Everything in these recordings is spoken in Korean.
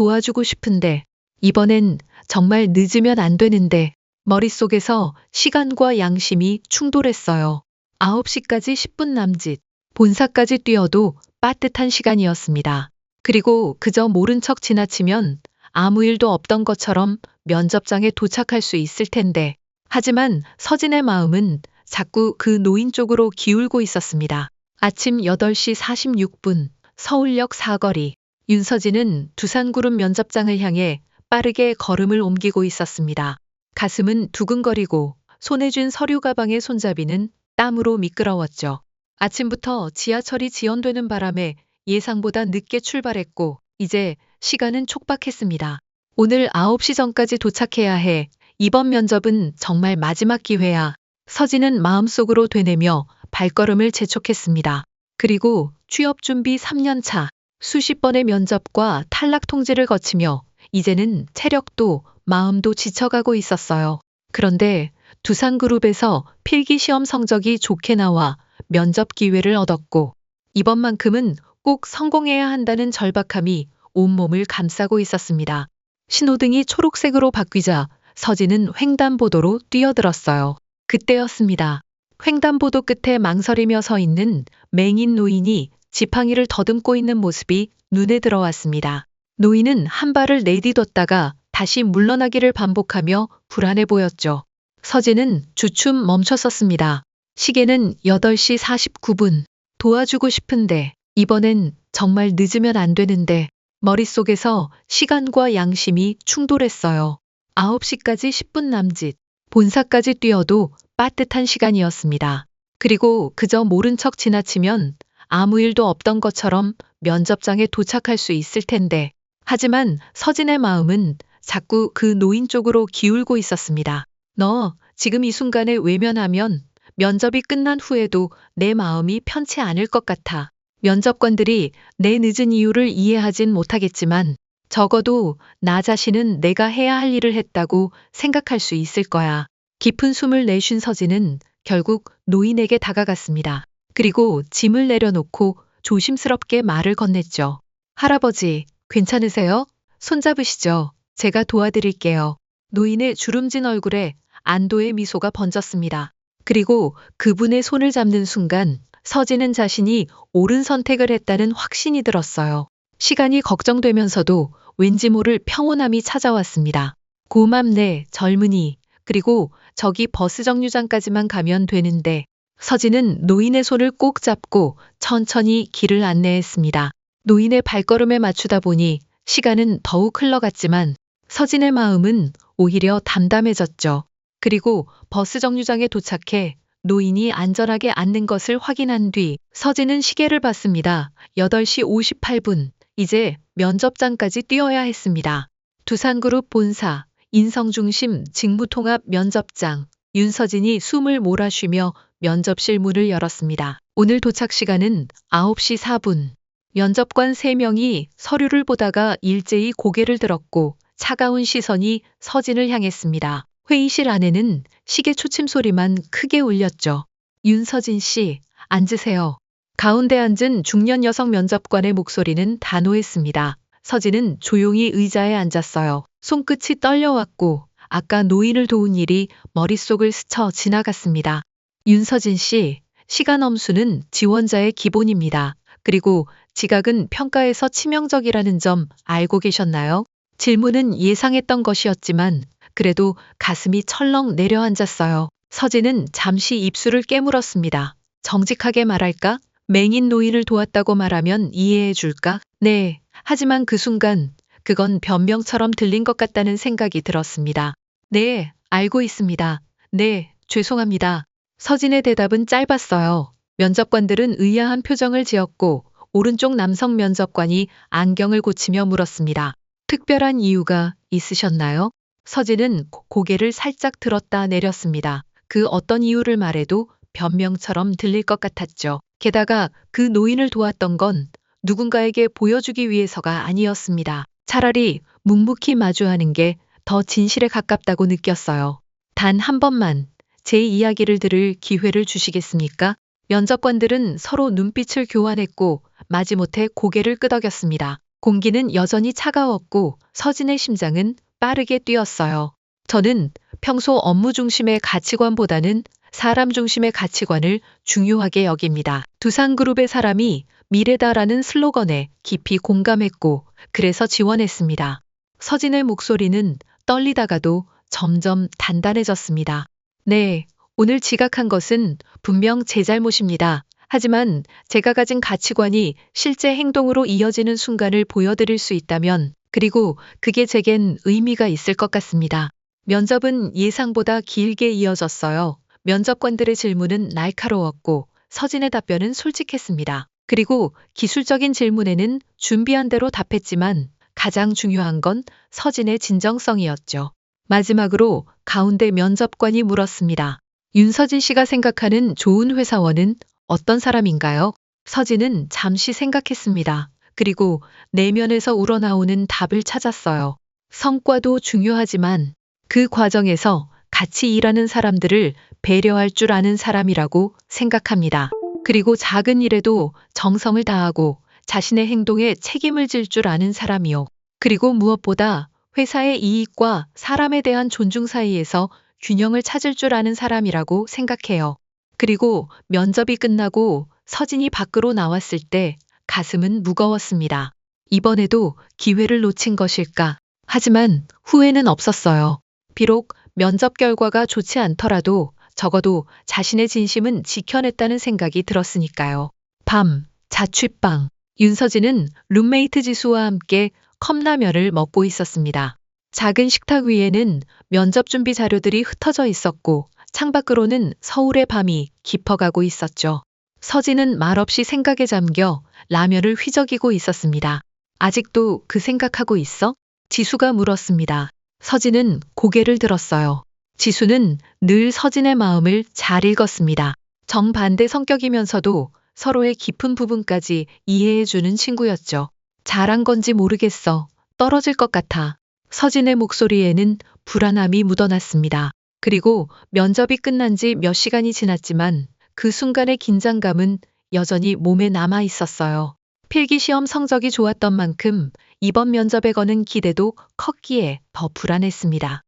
도와주고 싶은데 이번엔 정말 늦으면 안 되는데 머릿속에서 시간과 양심이 충돌했어요. 9시까지 10분 남짓. 본사까지 뛰어도 빠듯한 시간이었습니다. 그리고 그저 모른 척 지나치면 아무 일도 없던 것처럼 면접장에 도착할 수 있을 텐데. 하지만 서진의 마음은 자꾸 그 노인 쪽으로 기울고 있었습니다. 아침 8시 46분 서울역 사거리. 윤서진은 두산그룹 면접장을 향해 빠르게 걸음을 옮기고 있었습니다. 가슴은 두근거리고 손에 쥔 서류 가방의 손잡이는 땀으로 미끄러웠죠. 아침부터 지하철이 지연되는 바람에 예상보다 늦게 출발했고 이제 시간은 촉박했습니다. 오늘 9시 전까지 도착해야 해. 이번 면접은 정말 마지막 기회야. 서진은 마음속으로 되뇌며 발걸음을 재촉했습니다. 그리고 취업 준비 3년 차, 수십 번의 면접과 탈락 통지를 거치며 이제는 체력도 마음도 지쳐가고 있었어요. 그런데 두산그룹에서 필기시험 성적이 좋게 나와 면접 기회를 얻었고 이번만큼은 꼭 성공해야 한다는 절박함이 온몸을 감싸고 있었습니다. 신호등이 초록색으로 바뀌자 서진은 횡단보도로 뛰어들었어요. 그때였습니다. 횡단보도 끝에 망설이며 서 있는 맹인 노인이 지팡이를 더듬고 있는 모습이 눈에 들어왔습니다. 노인은 한 발을 내디뎠다가 다시 물러나기를 반복하며 불안해 보였죠. 서진은 주춤 멈춰섰습니다. 시계는 8시 49분. 도와주고 싶은데 이번엔 정말 늦으면 안 되는데 머릿속에서 시간과 양심이 충돌했어요. 9시까지 10분 남짓. 본사까지 뛰어도 빠듯한 시간이었습니다. 그리고 그저 모른 척 지나치면 아무 일도 없던 것처럼 면접장에 도착할 수 있을 텐데. 하지만 서진의 마음은 자꾸 그 노인 쪽으로 기울고 있었습니다. 너 지금 이 순간에 외면하면 면접이 끝난 후에도 내 마음이 편치 않을 것 같아. 면접관들이 내 늦은 이유를 이해하진 못하겠지만 적어도 나 자신은 내가 해야 할 일을 했다고 생각할 수 있을 거야. 깊은 숨을 내쉰 서진은 결국 노인에게 다가갔습니다. 그리고 짐을 내려놓고 조심스럽게 말을 건넸죠. 할아버지, 괜찮으세요? 손잡으시죠. 제가 도와드릴게요. 노인의 주름진 얼굴에 안도의 미소가 번졌습니다. 그리고 그분의 손을 잡는 순간 서진은 자신이 옳은 선택을 했다는 확신이 들었어요. 시간이 걱정되면서도 왠지 모를 평온함이 찾아왔습니다. 고맙네, 젊은이. 그리고 저기 버스 정류장까지만 가면 되는데. 서진은 노인의 손을 꼭 잡고 천천히 길을 안내했습니다. 노인의 발걸음에 맞추다 보니 시간은 더욱 흘러갔지만 서진의 마음은 오히려 담담해졌죠. 그리고 버스 정류장에 도착해 노인이 안전하게 앉는 것을 확인한 뒤 서진은 시계를 봤습니다. 8시 58분. 이제 면접장까지 뛰어야 했습니다. 두산그룹 본사, 인성중심 직무통합 면접장. 윤서진이 숨을 몰아쉬며 면접실 문을 열었습니다. 오늘 도착 시간은 9시 4분. 면접관 3명이 서류를 보다가 일제히 고개를 들었고 차가운 시선이 서진을 향했습니다. 회의실 안에는 시계 초침 소리만 크게 울렸죠. 윤서진 씨, 앉으세요. 가운데 앉은 중년 여성 면접관의 목소리는 단호했습니다. 서진은 조용히 의자에 앉았어요. 손끝이 떨려왔고 아까 노인을 도운 일이 머릿속을 스쳐 지나갔습니다. 윤서진 씨, 시간 엄수는 지원자의 기본입니다. 그리고 지각은 평가에서 치명적이라는 점 알고 계셨나요? 질문은 예상했던 것이었지만 그래도 가슴이 철렁 내려앉았어요. 서진은 잠시 입술을 깨물었습니다. 정직하게 말할까? 맹인 노인을 도왔다고 말하면 이해해 줄까? 네. 하지만 그 순간 그건 변명처럼 들린 것 같다는 생각이 들었습니다. 네, 알고 있습니다. 네, 죄송합니다. 서진의 대답은 짧았어요. 면접관들은 의아한 표정을 지었고 오른쪽 남성 면접관이 안경을 고치며 물었습니다. 특별한 이유가 있으셨나요? 서진은 고개를 살짝 들었다 내렸습니다. 그 어떤 이유를 말해도 변명처럼 들릴 것 같았죠. 게다가 그 노인을 도왔던 건 누군가에게 보여주기 위해서가 아니었습니다. 차라리 묵묵히 마주하는 게 더 진실에 가깝다고 느꼈어요. 단 한 번만 제 이야기를 들을 기회를 주시겠습니까? 면접관들은 서로 눈빛을 교환했고 마지못해 고개를 끄덕였습니다. 공기는 여전히 차가웠고 서진의 심장은 빠르게 뛰었어요. 저는 평소 업무 중심의 가치관보다는 사람 중심의 가치관을 중요하게 여깁니다. 두산그룹의 사람이 미래다라는 슬로건에 깊이 공감했고 그래서 지원했습니다. 서진의 목소리는 떨리다가도 점점 단단해졌습니다. 네, 오늘 지각한 것은 분명 제 잘못입니다. 하지만 제가 가진 가치관이 실제 행동으로 이어지는 순간을 보여드릴 수 있다면, 그리고 그게 제겐 의미가 있을 것 같습니다. 면접은 예상보다 길게 이어졌어요. 면접관들의 질문은 날카로웠고 서진의 답변은 솔직했습니다. 그리고 기술적인 질문에는 준비한 대로 답했지만 가장 중요한 건 서진의 진정성이었죠. 마지막으로 가운데 면접관이 물었습니다. 윤서진 씨가 생각하는 좋은 회사원은 어떤 사람인가요? 서진은 잠시 생각했습니다. 그리고 내면에서 우러나오는 답을 찾았어요. 성과도 중요하지만 그 과정에서 같이 일하는 사람들을 배려할 줄 아는 사람이라고 생각합니다. 그리고 작은 일에도 정성을 다하고 자신의 행동에 책임을 질 줄 아는 사람이요. 그리고 무엇보다 회사의 이익과 사람에 대한 존중 사이에서 균형을 찾을 줄 아는 사람이라고 생각해요. 그리고 면접이 끝나고 서진이 밖으로 나왔을 때 가슴은 무거웠습니다. 이번에도 기회를 놓친 것일까? 하지만 후회는 없었어요. 비록 면접 결과가 좋지 않더라도 적어도 자신의 진심은 지켜냈다는 생각이 들었으니까요. 밤, 자취방. 윤서진은 룸메이트 지수와 함께 컵라면을 먹고 있었습니다. 작은 식탁 위에는 면접 준비 자료들이 흩어져 있었고 창밖으로는 서울의 밤이 깊어가고 있었죠. 서진은 말없이 생각에 잠겨 라면을 휘저기고 있었습니다. 아직도 그 생각하고 있어? 지수가 물었습니다. 서진은 고개를 들었어요. 지수는 늘 서진의 마음을 잘 읽었습니다. 정반대 성격이면서도 서로의 깊은 부분까지 이해해주는 친구였죠. 잘한 건지 모르겠어. 떨어질 것 같아. 서진의 목소리에는 불안함이 묻어났습니다. 그리고 면접이 끝난 지 몇 시간이 지났지만 그 순간의 긴장감은 여전히 몸에 남아 있었어요. 필기시험 성적이 좋았던 만큼 이번 면접에 거는 기대도 컸기에 더 불안했습니다.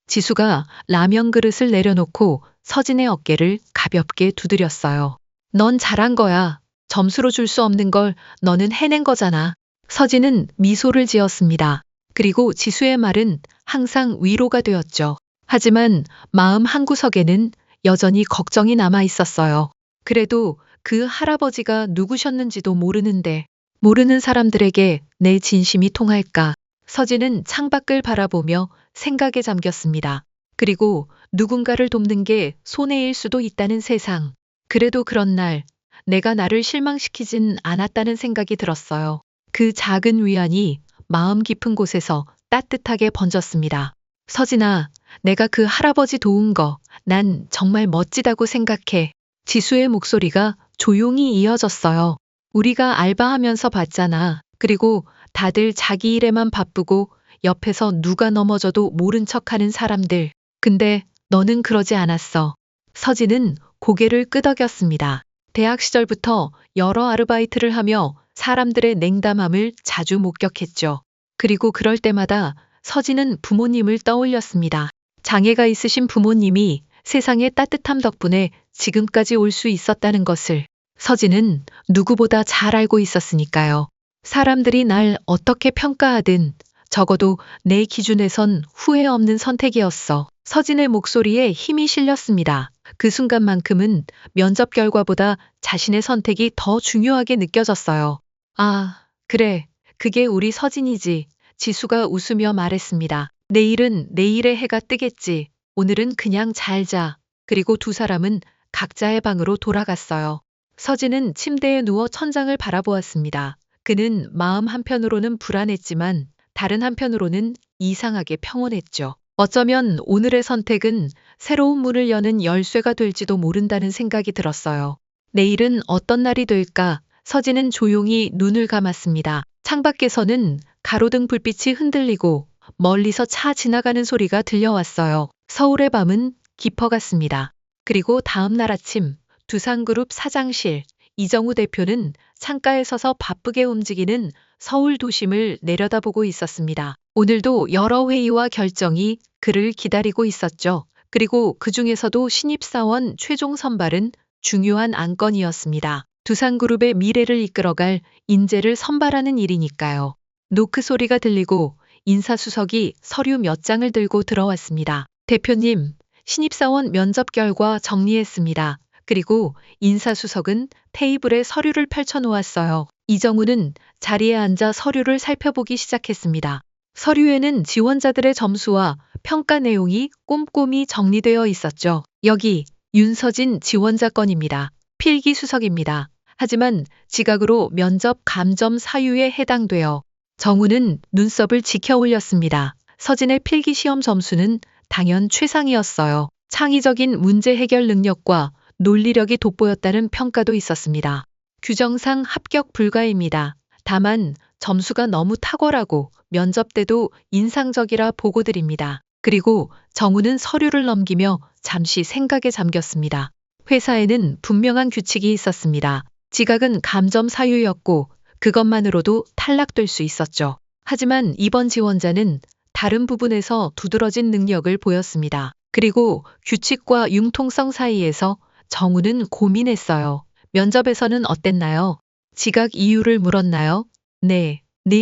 지수가 라면 그릇을 내려놓고 서진의 어깨를 가볍게 두드렸어요. 넌 잘한 거야. 점수로 줄 수 없는 걸 너는 해낸 거잖아. 서진은 미소를 지었습니다. 그리고 지수의 말은 항상 위로가 되었죠. 하지만 마음 한구석에는 여전히 걱정이 남아 있었어요. 그래도 그 할아버지가 누구셨는지도 모르는데 모르는 사람들에게 내 진심이 통할까? 서진은 창밖을 바라보며 생각에 잠겼습니다. 그리고 누군가를 돕는 게 손해일 수도 있다는 세상. 그래도 그런 날 내가 나를 실망시키진 않았다는 생각이 들었어요. 그 작은 위안이 마음 깊은 곳에서 따뜻하게 번졌습니다. 서진아, 내가 그 할아버지 도운 거, 난 정말 멋지다고 생각해. 지수의 목소리가 조용히 이어졌어요. 우리가 알바하면서 봤잖아. 그리고 다들 자기 일에만 바쁘고 옆에서 누가 넘어져도 모른 척하는 사람들. 근데 너는 그러지 않았어. 서진은 고개를 끄덕였습니다. 대학 시절부터 여러 아르바이트를 하며 사람들의 냉담함을 자주 목격했죠. 그리고 그럴 때마다 서진은 부모님을 떠올렸습니다. 장애가 있으신 부모님이 세상의 따뜻함 덕분에 지금까지 올 수 있었다는 것을 서진은 누구보다 잘 알고 있었으니까요. 사람들이 날 어떻게 평가하든 적어도 내 기준에선 후회 없는 선택이었어. 서진의 목소리에 힘이 실렸습니다. 그 순간만큼은 면접 결과보다 자신의 선택이 더 중요하게 느껴졌어요. 아, 그래. 그게 우리 서진이지. 지수가 웃으며 말했습니다. 내일은 내일의 해가 뜨겠지. 오늘은 그냥 잘 자. 그리고 두 사람은 각자의 방으로 돌아갔어요. 서진은 침대에 누워 천장을 바라보았습니다. 그는 마음 한편으로는 불안했지만 다른 한편으로는 이상하게 평온했죠. 어쩌면 오늘의 선택은 새로운 문을 여는 열쇠가 될지도 모른다는 생각이 들었어요. 내일은 어떤 날이 될까? 서진은 조용히 눈을 감았습니다. 창밖에서는 가로등 불빛이 흔들리고 멀리서 차 지나가는 소리가 들려왔어요. 서울의 밤은 깊어갔습니다. 그리고 다음 날 아침 두산그룹 사장실, 이정우 대표는 창가에 서서 바쁘게 움직이는 서울 도심을 내려다보고 있었습니다. 오늘도 여러 회의와 결정이 그를 기다리고 있었죠. 그리고 그 중에서도 신입사원 최종 선발은 중요한 안건이었습니다. 두산그룹의 미래를 이끌어갈 인재를 선발하는 일이니까요. 노크 소리가 들리고 인사수석이 서류 몇 장을 들고 들어왔습니다. 대표님, 신입사원 면접 결과 정리했습니다. 그리고 인사수석은 테이블에 서류를 펼쳐놓았어요. 이정우는 자리에 앉아 서류를 살펴보기 시작했습니다. 서류에는 지원자들의 점수와 평가 내용이 꼼꼼히 정리되어 있었죠. 여기 윤서진 지원자 건입니다. 필기수석입니다. 하지만 지각으로 면접 감점 사유에 해당되어 정우는 눈썹을 지켜 올렸습니다. 서진의 필기시험 점수는 당연 최상이었어요. 창의적인 문제 해결 능력과 논리력이 돋보였다는 평가도 있었습니다. 규정상 합격 불가입니다. 다만 점수가 너무 탁월하고 면접 때도 인상적이라 보고드립니다. 그리고 정우는 서류를 넘기며 잠시 생각에 잠겼습니다. 회사에는 분명한 규칙이 있었습니다. 지각은 감점 사유였고 그것만으로도 탈락될 수 있었죠. 하지만 이번 지원자는 다른 부분에서 두드러진 능력을 보였습니다. 그리고 규칙과 융통성 사이에서 정우는 고민했어요. 면접에서는 어땠나요? 지각 이유를 물었나요? 네,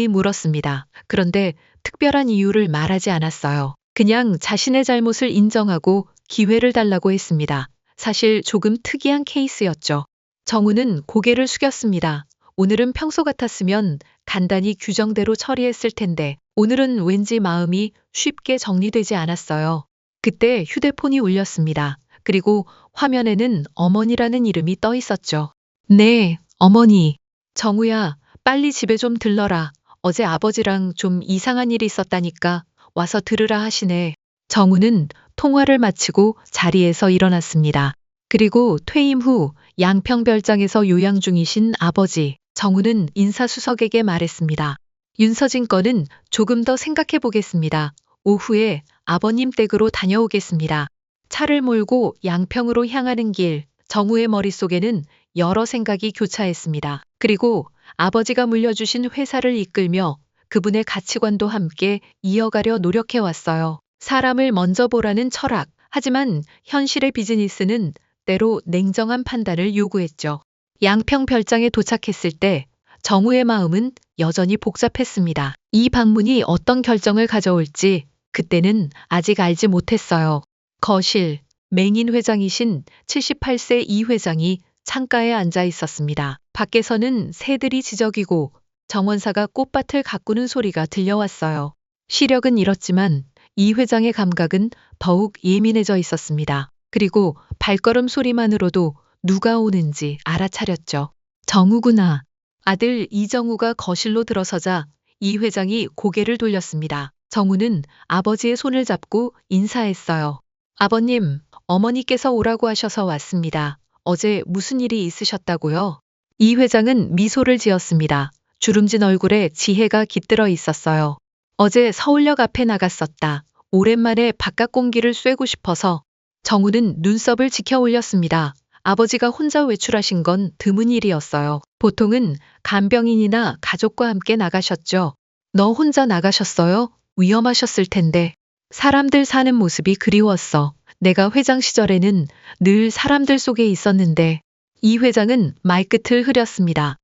물었습니다. 그런데 특별한 이유를 말하지 않았어요. 그냥 자신의 잘못을 인정하고 기회를 달라고 했습니다. 사실 조금 특이한 케이스였죠. 정우는 고개를 숙였습니다. 오늘은 평소 같았으면 간단히 규정대로 처리했을 텐데 오늘은 왠지 마음이 쉽게 정리되지 않았어요. 그때 휴대폰이 울렸습니다. 그리고 화면에는 어머니라는 이름이 떠 있었죠. 네, 어머니. 정우야, 빨리 집에 좀 들러라. 어제 아버지랑 좀 이상한 일이 있었다니까 와서 들으라 하시네. 정우는 통화를 마치고 자리에서 일어났습니다. 그리고 퇴임 후 양평별장에서 요양 중이신 아버지 정우는 인사수석에게 말했습니다. 윤서진 건은 조금 더 생각해 보겠습니다. 오후에 아버님 댁으로 다녀오겠습니다. 차를 몰고 양평으로 향하는 길, 정우의 머릿속에는 여러 생각이 교차했습니다. 그리고 아버지가 물려주신 회사를 이끌며 그분의 가치관도 함께 이어가려 노력해왔어요. 사람을 먼저 보라는 철학. 하지만 현실의 비즈니스는 때로 냉정한 판단을 요구했죠. 양평 별장에 도착했을 때 정우의 마음은 여전히 복잡했습니다. 이 방문이 어떤 결정을 가져올지 그때는 아직 알지 못했어요. 거실, 맹인 회장이신 78세 이 회장이 창가에 앉아 있었습니다. 밖에서는 새들이 지저귀고 정원사가 꽃밭을 가꾸는 소리가 들려왔어요. 시력은 잃었지만 이 회장의 감각은 더욱 예민해져 있었습니다. 그리고 발걸음 소리만으로도 누가 오는지 알아차렸죠. 정우구나. 아들 이정우가 거실로 들어서자 이 회장이 고개를 돌렸습니다. 정우는 아버지의 손을 잡고 인사했어요. 아버님, 어머니께서 오라고 하셔서 왔습니다. 어제 무슨 일이 있으셨다고요? 이 회장은 미소를 지었습니다. 주름진 얼굴에 지혜가 깃들어 있었어요. 어제 서울역 앞에 나갔었다. 오랜만에 바깥 공기를 쐬고 싶어서. 정우는 눈썹을 지켜 올렸습니다. 아버지가 혼자 외출하신 건 드문 일이었어요. 보통은 간병인이나 가족과 함께 나가셨죠. 너 혼자 나가셨어요? 위험하셨을 텐데. 사람들 사는 모습이 그리웠어. 내가 회장 시절에는 늘 사람들 속에 있었는데. 이 회장은 말끝을 흐렸습니다.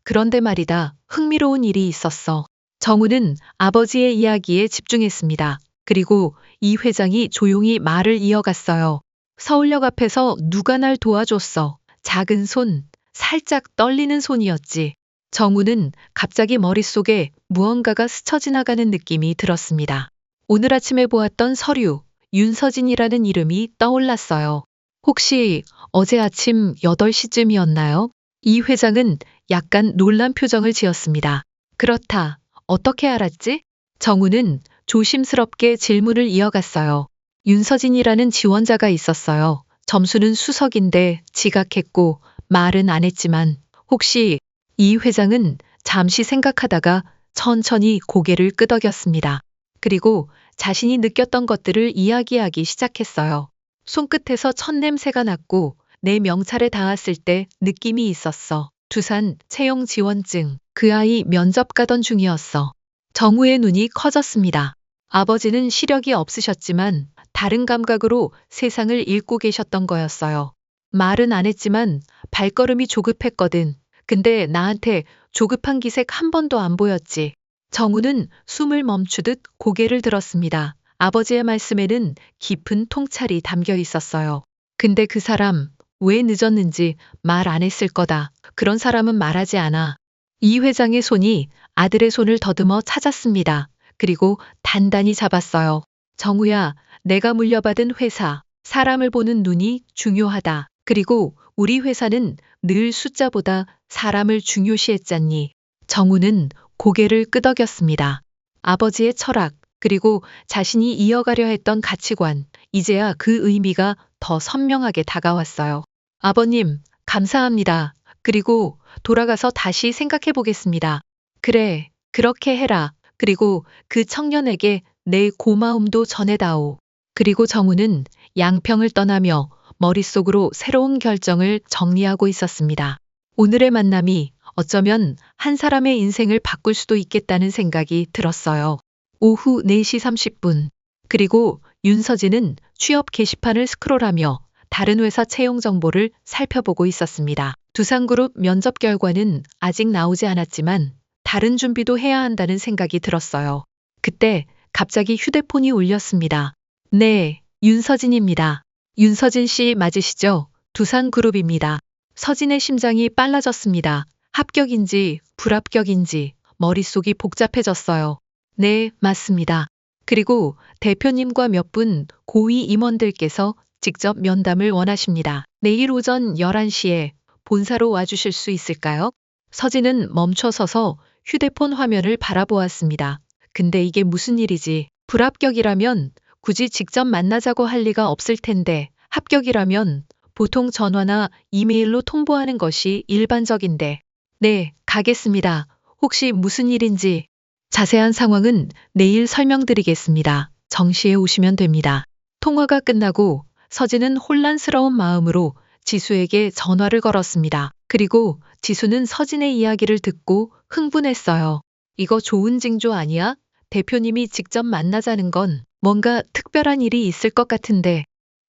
그런데 말이다. 흥미로운 일이 있었어. 정우는 아버지의 이야기에 집중했습니다. 그리고 이 회장이 조용히 말을 이어갔어요. 서울역 앞에서 누가 날 도와줬어. 작은 손, 살짝 떨리는 손이었지. 정우는 갑자기 머릿속에 무언가가 스쳐 지나가는 느낌이 들었습니다. 오늘 아침에 보았던 서류, 윤서진이라는 이름이 떠올랐어요. 혹시 어제 아침 8시쯤이었나요? 이 회장은 약간 놀란 표정을 지었습니다. 그렇다. 어떻게 알았지? 정우는 조심스럽게 질문을 이어갔어요. 윤서진이라는 지원자가 있었어요. 점수는 수석인데 지각했고 말은 안 했지만 혹시 이 회장은 잠시 생각하다가 천천히 고개를 끄덕였습니다. 그리고 자신이 느꼈던 것들을 이야기하기 시작했어요. 손끝에서 첫 냄새가 났고 내 명찰에 닿았을 때 느낌이 있었어. 두산 채용 지원증. 그 아이 면접 가던 중이었어. 정우의 눈이 커졌습니다. 아버지는 시력이 없으셨지만 다른 감각으로 세상을 읽고 계셨던 거였어요. 말은 안 했지만 발걸음이 조급했거든. 근데 나한테 조급한 기색 한 번도 안 보였지. 정우는 숨을 멈추듯 고개를 들었습니다. 아버지의 말씀에는 깊은 통찰이 담겨 있었어요. 근데 그 사람 왜 늦었는지 말 안 했을 거다. 그런 사람은 말하지 않아. 이 회장의 손이 아들의 손을 더듬어 찾았습니다. 그리고 단단히 잡았어요. 정우야, 내가 물려받은 회사, 사람을 보는 눈이 중요하다. 그리고 우리 회사는 늘 숫자보다 사람을 중요시했잖니. 정우는 고개를 끄덕였습니다. 아버지의 철학, 그리고 자신이 이어가려 했던 가치관, 이제야 그 의미가 더 선명하게 다가왔어요. 아버님, 감사합니다. 그리고 돌아가서 다시 생각해 보겠습니다. 그래, 그렇게 해라. 그리고 그 청년에게 내 고마움도 전해다오. 그리고 정우는 양평을 떠나며 머릿속으로 새로운 결정을 정리하고 있었습니다. 오늘의 만남이 어쩌면 한 사람의 인생을 바꿀 수도 있겠다는 생각이 들었어요. 오후 4시 30분. 그리고 윤서진은 취업 게시판을 스크롤하며 다른 회사 채용 정보를 살펴보고 있었습니다. 두산그룹 면접 결과는 아직 나오지 않았지만 다른 준비도 해야 한다는 생각이 들었어요. 그때 갑자기 휴대폰이 울렸습니다. 네, 윤서진입니다. 윤서진 씨 맞으시죠? 두산그룹입니다. 서진의 심장이 빨라졌습니다. 합격인지 불합격인지 머릿속이 복잡해졌어요. 네, 맞습니다. 그리고 대표님과 몇 분 고위 임원들께서 직접 면담을 원하십니다. 내일 오전 11시에 본사로 와주실 수 있을까요? 서진은 멈춰서서 휴대폰 화면을 바라보았습니다. 근데 이게 무슨 일이지? 불합격이라면 굳이 직접 만나자고 할 리가 없을 텐데, 합격이라면 보통 전화나 이메일로 통보하는 것이 일반적인데. 네, 가겠습니다. 혹시 무슨 일인지 자세한 상황은 내일 설명드리겠습니다. 정시에 오시면 됩니다. 통화가 끝나고 서진은 혼란스러운 마음으로 지수에게 전화를 걸었습니다. 그리고 지수는 서진의 이야기를 듣고 흥분했어요. 이거 좋은 징조 아니야? 대표님이 직접 만나자는 건 뭔가 특별한 일이 있을 것 같은데.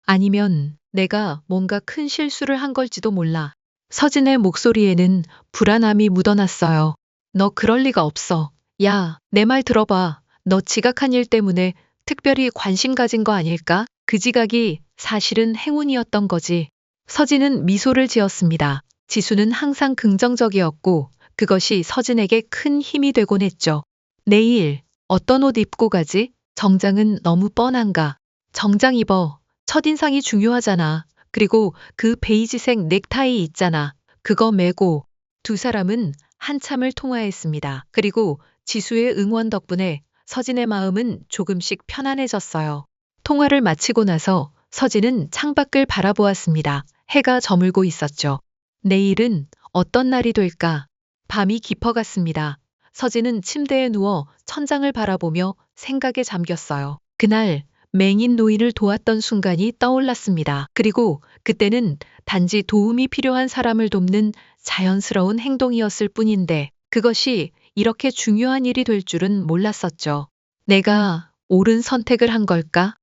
아니면 내가 뭔가 큰 실수를 한 걸지도 몰라. 서진의 목소리에는 불안함이 묻어났어요. 너 그럴 리가 없어. 야, 내 말 들어봐. 너 지각한 일 때문에 특별히 관심 가진 거 아닐까? 그 지각이 사실은 행운이었던 거지. 서진은 미소를 지었습니다. 지수는 항상 긍정적이었고 그것이 서진에게 큰 힘이 되곤 했죠. 내일 어떤 옷 입고 가지? 정장은 너무 뻔한가? 정장 입어. 첫인상이 중요하잖아. 그리고 그 베이지색 넥타이 있잖아. 그거 메고. 두 사람은 한참을 통화했습니다. 그리고 지수의 응원 덕분에 서진의 마음은 조금씩 편안해졌어요. 통화를 마치고 나서 서진은 창밖을 바라보았습니다. 해가 저물고 있었죠. 내일은 어떤 날이 될까? 밤이 깊어갔습니다. 서진은 침대에 누워 천장을 바라보며 생각에 잠겼어요. 그날 맹인 노인을 도왔던 순간이 떠올랐습니다. 그리고 그때는 단지 도움이 필요한 사람을 돕는 자연스러운 행동이었을 뿐인데 그것이 이렇게 중요한 일이 될 줄은 몰랐었죠. 내가 옳은 선택을 한 걸까?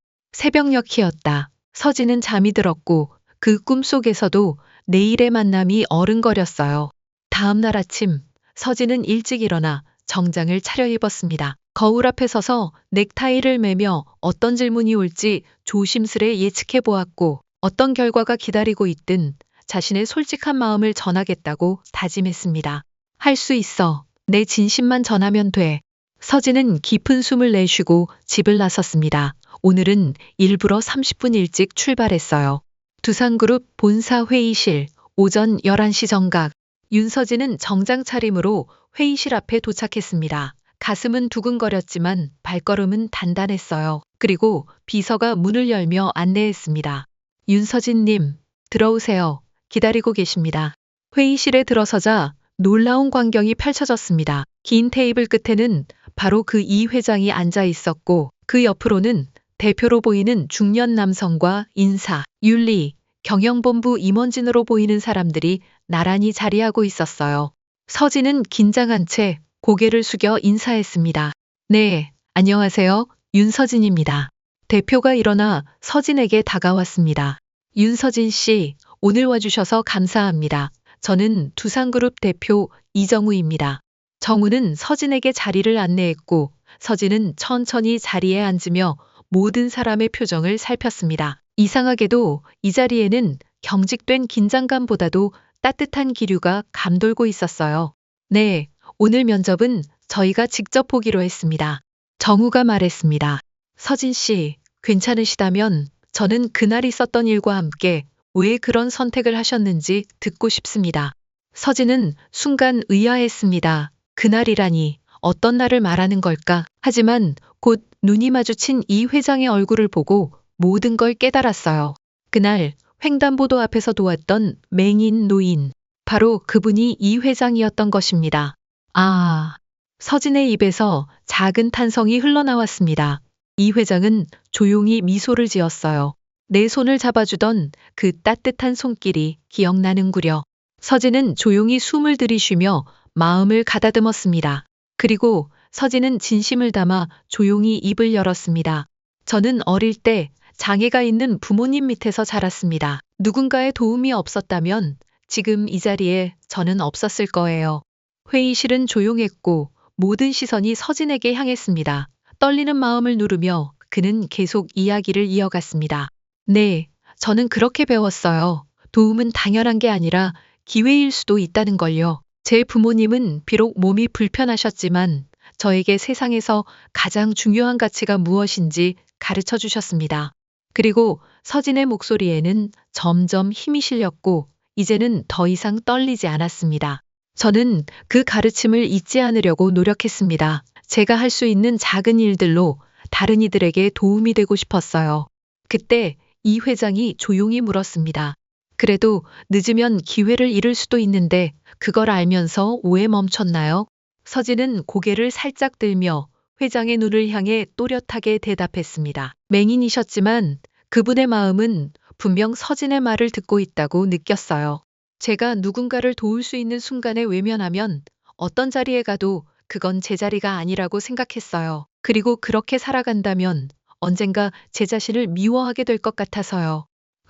새벽녘이었다. 서진은 잠이 들었고 그 꿈속에서도 내일의 만남이 어른거렸어요. 다음 날 아침 서진은 일찍 일어나 정장을 차려입었습니다. 거울 앞에 서서 넥타이를 매며 어떤 질문이 올지 조심스레 예측해 보았고 어떤 결과가 기다리고 있든 자신의 솔직한 마음을 전하겠다고 다짐했습니다. 할 수 있어. 내 진심만 전하면 돼. 서진은 깊은 숨을 내쉬고 집을 나섰습니다. 오늘은 일부러 30분 일찍 출발했어요. 두산그룹 본사 회의실 오전 11시 정각. 윤서진은 정장 차림으로 회의실 앞에 도착했습니다. 가슴은 두근거렸지만 발걸음은 단단했어요. 그리고 비서가 문을 열며 안내했습니다. 윤서진님, 들어오세요. 기다리고 계십니다. 회의실에 들어서자 놀라운 광경이 펼쳐졌습니다. 긴 테이블 끝에는 바로 그 이 회장이 앉아 있었고 그 옆으로는 대표로 보이는 중년 남성과 인사, 윤리, 경영본부 임원진으로 보이는 사람들이 나란히 자리하고 있었어요. 서진은 긴장한 채 고개를 숙여 인사했습니다. 네, 안녕하세요. 윤서진입니다. 대표가 일어나 서진에게 다가왔습니다. 윤서진 씨, 오늘 와주셔서 감사합니다. 저는 두산그룹 대표 이정우입니다. 정우는 서진에게 자리를 안내했고 서진은 천천히 자리에 앉으며 모든 사람의 표정을 살폈습니다. 이상하게도 이 자리에는 경직된 긴장감보다도 따뜻한 기류가 감돌고 있었어요. 네, 오늘 면접은 저희가 직접 보기로 했습니다. 정우가 말했습니다. 서진 씨, 괜찮으시다면 저는 그날 있었던 일과 함께 왜 그런 선택을 하셨는지 듣고 싶습니다. 서진은 순간 의아했습니다. 그날이라니 어떤 날을 말하는 걸까? 하지만 곧 눈이 마주친 이 회장의 얼굴을 보고 모든 걸 깨달았어요. 그날 횡단보도 앞에서 도왔던 맹인 노인. 바로 그분이 이 회장이었던 것입니다. 아, 서진의 입에서 작은 탄성이 흘러나왔습니다. 이 회장은 조용히 미소를 지었어요. 내 손을 잡아주던 그 따뜻한 손길이 기억나는구려. 서진은 조용히 숨을 들이쉬며 마음을 가다듬었습니다. 그리고 서진은 진심을 담아 조용히 입을 열었습니다. 저는 어릴 때 장애가 있는 부모님 밑에서 자랐습니다. 누군가의 도움이 없었다면 지금 이 자리에 저는 없었을 거예요. 회의실은 조용했고 모든 시선이 서진에게 향했습니다. 떨리는 마음을 누르며 그는 계속 이야기를 이어갔습니다. 네, 저는 그렇게 배웠어요. 도움은 당연한 게 아니라 기회일 수도 있다는 걸요. 제 부모님은 비록 몸이 불편하셨지만 저에게 세상에서 가장 중요한 가치가 무엇인지 가르쳐 주셨습니다. 그리고 서진의 목소리에는 점점 힘이 실렸고 이제는 더 이상 떨리지 않았습니다. 저는 그 가르침을 잊지 않으려고 노력했습니다. 제가 할 수 있는 작은 일들로 다른 이들에게 도움이 되고 싶었어요. 그때 이 회장이 조용히 물었습니다. 그래도 늦으면 기회를 잃을 수도 있는데 그걸 알면서 왜 멈췄나요? 서진은 고개를 살짝 들며 회장의 눈을 향해 또렷하게 대답했습니다. 맹인이셨지만 그분의 마음은 분명 서진의 말을 듣고 있다고 느꼈어요. 제가 누군가를 도울 수 있는 순간에 외면하면 어떤 자리에 가도 그건 제 자리가 아니라고 생각했어요. 그리고 그렇게 살아간다면 언젠가 제 자신을 미워하게 될 것 같아서요.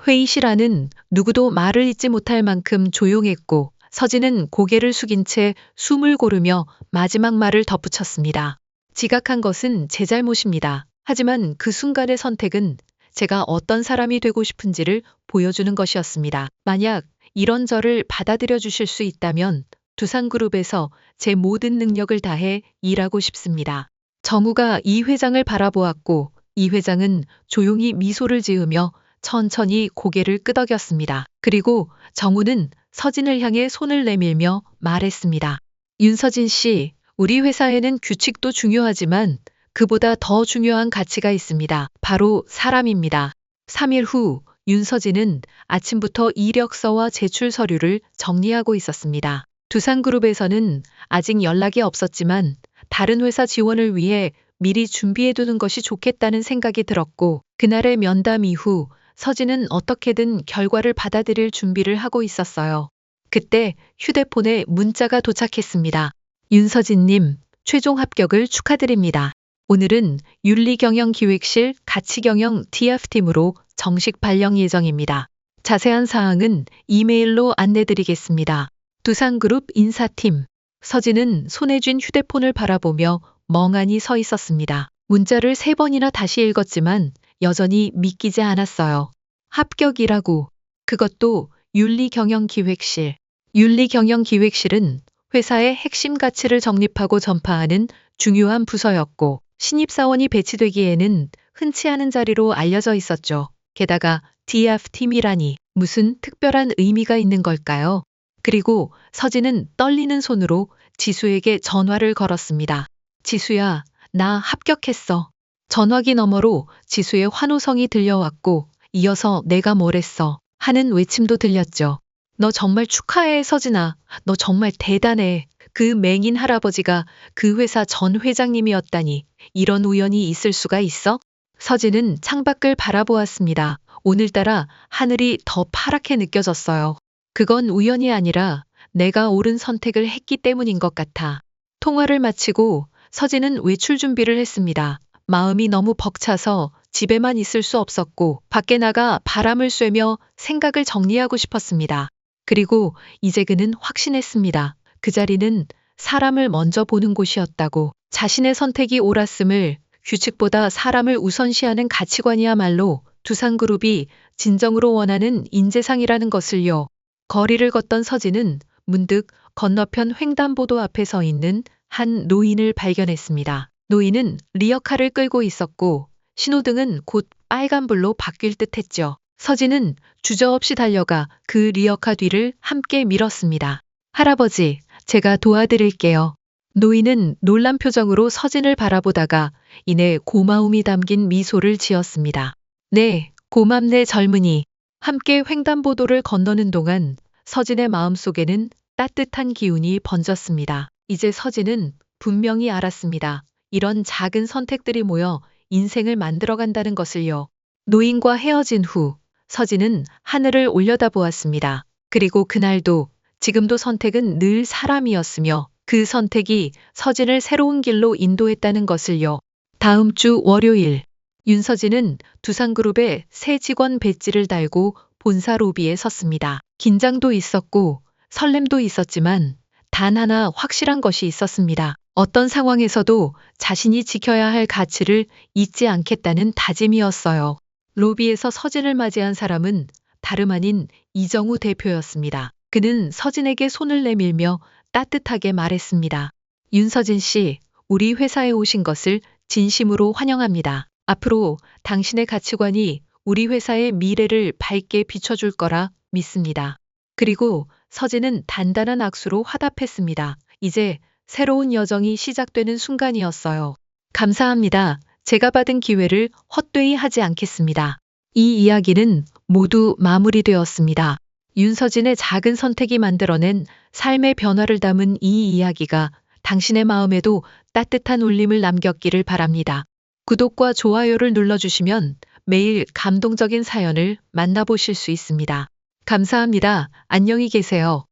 회의실 안은 누구도 말을 잇지 못할 만큼 조용했고 서진은 고개를 숙인 채 숨을 고르며 마지막 말을 덧붙였습니다. 지각한 것은 제 잘못입니다. 하지만 그 순간의 선택은 제가 어떤 사람이 되고 싶은지를 보여주는 것이었습니다. 만약 이런 저를 받아들여 주실 수 있다면 두산그룹에서 제 모든 능력을 다해 일하고 싶습니다. 정우가 이 회장을 바라보았고 이 회장은 조용히 미소를 지으며 천천히 고개를 끄덕였습니다. 그리고 정우는 서진을 향해 손을 내밀며 말했습니다. 윤서진 씨, 우리 회사에는 규칙도 중요하지만 그보다 더 중요한 가치가 있습니다. 바로 사람입니다. 3일 후 윤서진은 아침부터 이력서와 제출 서류를 정리하고 있었습니다. 두산그룹에서는 아직 연락이 없었지만 다른 회사 지원을 위해 미리 준비해두는 것이 좋겠다는 생각이 들었고 그날의 면담 이후 서진은 어떻게든 결과를 받아들일 준비를 하고 있었어요. 그때 휴대폰에 문자가 도착했습니다. 윤서진님, 최종 합격을 축하드립니다. 오늘은 윤리경영기획실 가치경영 TF팀으로 정식 발령 예정입니다. 자세한 사항은 이메일로 안내드리겠습니다. 두산그룹 인사팀. 서진은 손에 쥔 휴대폰을 바라보며 멍하니 서 있었습니다. 문자를 3번이나 다시 읽었지만 여전히 믿기지 않았어요. 합격이라고. 그것도 윤리경영기획실. 윤리경영기획실은 회사의 핵심 가치를 정립하고 전파하는 중요한 부서였고 신입사원이 배치되기에는 흔치 않은 자리로 알려져 있었죠. 게다가 DF팀이라니 무슨 특별한 의미가 있는 걸까요? 그리고 서진은 떨리는 손으로 지수에게 전화를 걸었습니다. 지수야, 나 합격했어. 전화기 너머로 지수의 환호성이 들려왔고 이어서 내가 뭘 했어 하는 외침도 들렸죠. 너 정말 축하해, 서진아. 너 정말 대단해. 그 맹인 할아버지가 그 회사 전 회장님이었다니 이런 우연이 있을 수가 있어? 서진은 창밖을 바라보았습니다. 오늘따라 하늘이 더 파랗게 느껴졌어요. 그건 우연이 아니라 내가 옳은 선택을 했기 때문인 것 같아. 통화를 마치고 서진은 외출 준비를 했습니다. 마음이 너무 벅차서 집에만 있을 수 없었고 밖에 나가 바람을 쐬며 생각을 정리하고 싶었습니다. 그리고 이제 그는 확신했습니다. 그 자리는 사람을 먼저 보는 곳이었다고. 자신의 선택이 옳았음을, 규칙보다 사람을 우선시하는 가치관이야말로 두산그룹이 진정으로 원하는 인재상이라는 것을요. 거리를 걷던 서진은 문득 건너편 횡단보도 앞에 서 있는 한 노인을 발견했습니다. 노인은 리어카를 끌고 있었고 신호등은 곧 빨간불로 바뀔 듯 했죠. 서진은 주저없이 달려가 그 리어카 뒤를 함께 밀었습니다. 할아버지, 제가 도와드릴게요. 노인은 놀란 표정으로 서진을 바라보다가 이내 고마움이 담긴 미소를 지었습니다. 네, 고맙네 젊은이. 함께 횡단보도를 건너는 동안 서진의 마음속에는 따뜻한 기운이 번졌습니다. 이제 서진은 분명히 알았습니다. 이런 작은 선택들이 모여 인생을 만들어간다는 것을요. 노인과 헤어진 후 서진은 하늘을 올려다보았습니다. 그리고 그날도 지금도 선택은 늘 사람이었으며 그 선택이 서진을 새로운 길로 인도했다는 것을요. 다음 주 월요일 윤서진은 두산그룹의 새 직원 배지를 달고 본사 로비에 섰습니다. 긴장도 있었고 설렘도 있었지만 단 하나 확실한 것이 있었습니다. 어떤 상황에서도 자신이 지켜야 할 가치를 잊지 않겠다는 다짐이었어요. 로비에서 서진을 맞이한 사람은 다름 아닌 이정우 대표였습니다. 그는 서진에게 손을 내밀며 따뜻하게 말했습니다. 윤서진 씨, 우리 회사에 오신 것을 진심으로 환영합니다. 앞으로 당신의 가치관이 우리 회사의 미래를 밝게 비춰줄 거라 믿습니다. 그리고 서진은 단단한 악수로 화답했습니다. 이제 새로운 여정이 시작되는 순간이었어요. 감사합니다. 제가 받은 기회를 헛되이 하지 않겠습니다. 이 이야기는 모두 마무리되었습니다. 윤서진의 작은 선택이 만들어낸 삶의 변화를 담은 이 이야기가 당신의 마음에도 따뜻한 울림을 남겼기를 바랍니다. 구독과 좋아요를 눌러주시면 매일 감동적인 사연을 만나보실 수 있습니다. 감사합니다. 안녕히 계세요.